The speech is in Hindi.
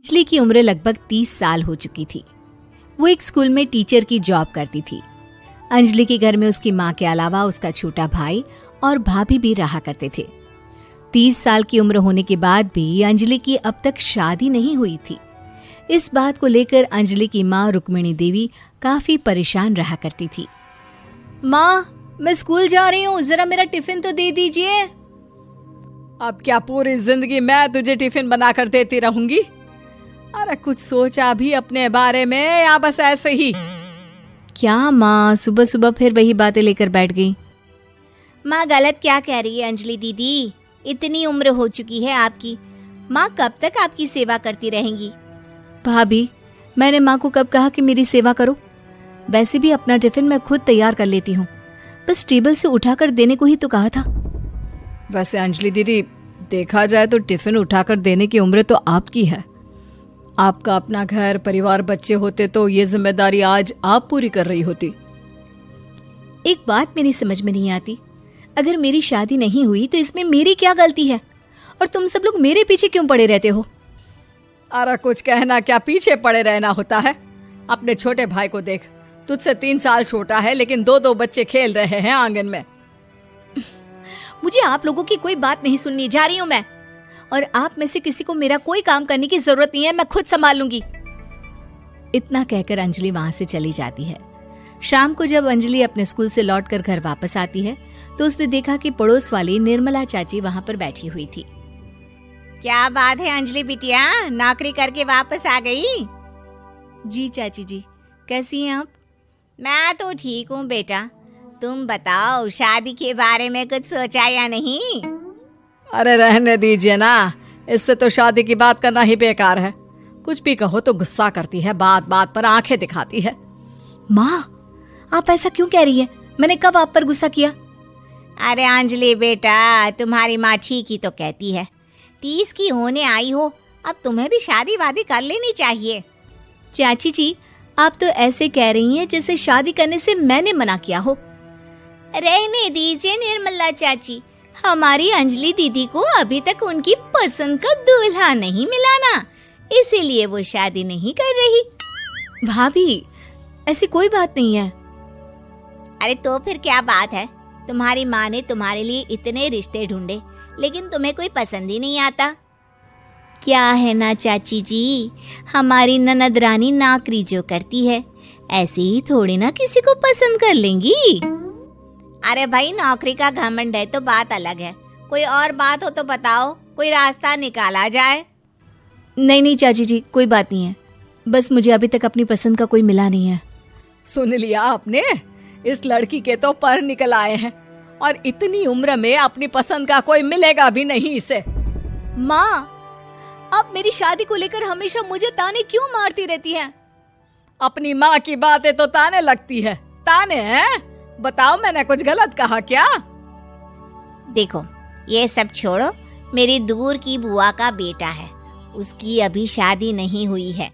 अंजलि की उम्र लगभग 30 साल हो चुकी थी। वो एक स्कूल में टीचर की जॉब करती थी। अंजलि के घर में उसकी माँ के अलावा उसका छोटा भाई और भाभी भी रहा करते थे। 30 साल की उम्र होने के बाद भी अंजलि की अब तक शादी नहीं हुई थी। इस बात को लेकर अंजलि की माँ रुक्मिणी देवी काफी परेशान रहा करती थी। माँ, मैं स्कूल जा रही हूँ, जरा मेरा टिफिन तो दे दीजिए। अब क्या पूरी जिंदगी मैं तुझे टिफिन बना कर देती रहूंगी? अरे कुछ सोचा भी अपने बारे में या बस ऐसे ही? क्या माँ, सुबह सुबह फिर वही बातें लेकर बैठ गई। माँ गलत क्या कह रही है अंजलि दीदी? इतनी उम्र हो चुकी है आपकी, माँ कब तक आपकी सेवा करती रहेंगी? भाभी, मैंने माँ को कब कहा कि मेरी सेवा करो? वैसे भी अपना टिफिन मैं खुद तैयार कर लेती हूँ, बस टेबल से उठाकर देने को ही तो कहा था। वैसे अंजलि दीदी, देखा जाए तो टिफिन उठाकर देने की उम्र तो आपकी है। आपका अपना घर परिवार बच्चे होते तो ये जिम्मेदारी आज आप पूरी कर रही होती। एक बात मेरी समझ में नहीं आती, अगर मेरी शादी नहीं हुई तो इसमें मेरी क्या गलती है और तुम सब लोग मेरे पीछे क्यों पड़े रहते हो? अरे कुछ कहना क्या पीछे पड़े रहना होता है? अपने छोटे भाई को देख, तुझसे 3 साल छोटा है लेकिन 2 बच्चे खेल रहे हैं आंगन में। मुझे आप लोगों की कोई बात नहीं सुननी, जा रही हूँ मैं। और आप में से किसी को मेरा कोई काम करने की जरूरत नहीं है, मैं खुद संभाल लूंगी। इतना कहकर अंजलि वहां से चली जाती है। शाम को जब अंजलि अपने स्कूल से लौटकर घर वापस आती है तो उसने देखा कि पड़ोस वाली निर्मला चाची वहां पर बैठी हुई थी। क्या बात है अंजलि बिटिया, नौकरी करके वापस आ गई? जी चाची जी, कैसी हैं आप? मैं तो ठीक हूँ बेटा, तुम बताओ शादी के बारे में कुछ सोचा या नहीं? अरे रहने दीजिए ना, इससे तो शादी की बात करना ही बेकार है। कुछ भी कहो तो गुस्सा करती है, बात बात पर आंखें दिखाती है। माँ, आप ऐसा क्यों कह रही हैं? मैंने कब आप पर गुस्सा किया? अरे अंजलि बेटा, तुम्हारी माँ ठीक ही तो कहती है। 30 की होने आई हो, अब तुम्हें भी शादी वादी कर लेनी चाहिए। चाची जी, आप तो ऐसे कह रही हैं जैसे शादी करने से मैंने मना किया हो। रहने दीजिए निर्मला चाची, हमारी अंजलि दीदी को अभी तक उनकी पसंद का दूल्हा नहीं मिला ना, इसीलिए वो शादी नहीं कर रही। भाभी, ऐसी कोई बात नहीं है। अरे तो फिर क्या बात है? तुम्हारी माँ ने तुम्हारे लिए इतने रिश्ते ढूंढे लेकिन तुम्हें कोई पसंद ही नहीं आता। क्या है ना चाची जी, हमारी ननद रानी नौकरी जो करती है ऐसे ही थोड़ी ना किसी को पसंद कर लेंगी। अरे भाई, नौकरी का घमंड है तो बात अलग है, कोई और बात हो तो बताओ, कोई रास्ता निकाला जाए। नहीं चाची जी, कोई बात नहीं है, बस मुझे अभी तक अपनी पसंद का कोई मिला नहीं है। सुन लिया आपने, इस लड़की के तो पर निकल आए हैं और इतनी उम्र में अपनी पसंद का कोई मिलेगा भी नहीं इसे। माँ, आप मेरी शादी को लेकर हमेशा मुझे ताने क्यों मारती रहती हैं? अपनी माँ की बातें तो ताने लगती है। ताने हैं? बताओ, मैंने कुछ गलत कहा क्या? देखो, ये सब छोड़ो, मेरी दूर की बुआ का बेटा है, उसकी अभी शादी नहीं हुई है।